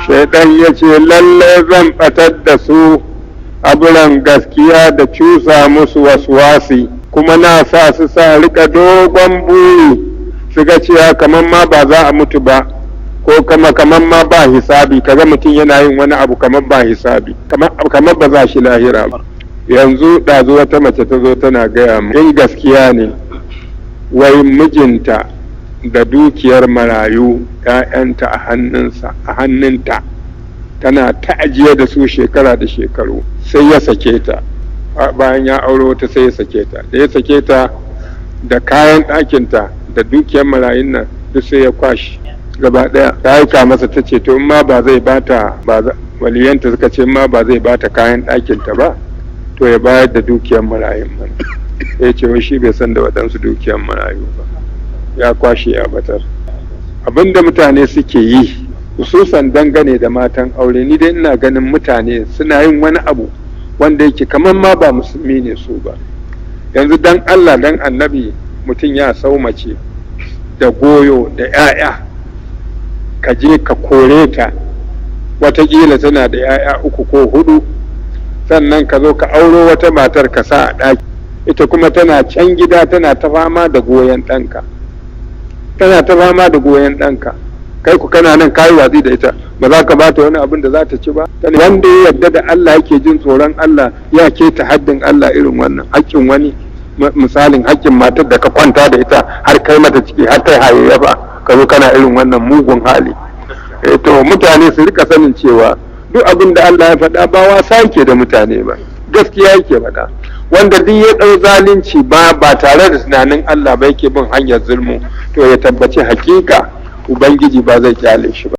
shaidan ya ce lalle zan batar da su aburan gaskiya da cusa musu waswasi, kuma na sa su sa rika dogon buri su ga cewa kamar ma ba za a mutu ba, ko kamar ma ba hisabi. Kaga mutum yana yin wani abu kamar ba hisabi, kamar ba za shi lahira ba. Yanzu ɗazu wata mace ta zo tana gaya mu in gaskiya ne wai mijinta da dukiyar marayu ‘ya'yanta a hannunta tana ta ajiye da su shekara da shekaru, sai ya sake ta. Bayan ya auro ta sai ya sake ta, da ya sake ta da kayan ɗakinta da dukiyar marayun nan duk sai ya kwashi gaba ɗaya. Ta aika masa ta ce to in ma ba zai bata, waliyanta suka ce in ma ba zai bata kayan ɗakinta ba to ya bayar da dukiyar marayun man. Ya ce wai shi bai san da waɗansu dukiyar marayu ba, ya kwashe ya batar. Abinda mutane suke yi hususan dangane da matan aure, ni dai ina ganin mutane suna yin wani abu wanda yake kamar ma ba musulmi ne su ba. Yanzu dan Allah dan annabi mutum ya sau mace da goyo da 'ya'ya, ka je ka kore ta, watakila tana da 'ya'ya 3 ko 4, sannan ka zo ka auro wata matar ka sa a ɗaki, ita kuma tana can gida tana ta fama da goyon ɗanka, kai ku kana nan kayi watsi da ita, ba za ka ba ta wani abin da za ta ci ba. Wanda ya yarda da Allah yake jin tsoron Allah ya keta haddin Allah irin wannan haƙƙin wani, misalin haƙƙin matar da ka kwanta da ita har kai mata ciki har ta hayayyafa, ka zo kana irin wannan mugun hali. To mutane su rika sanin cewa duk abin da Allah ya faɗa ba wasa yake da mutane ba, gaskiya yake faɗa. Wanda duk ya ɗau zalunci ba tare da tunanin Allah ba yake bin hanyar zulmu, to ya tabbaci hakika Ubangiji ba zai kyale shi ba.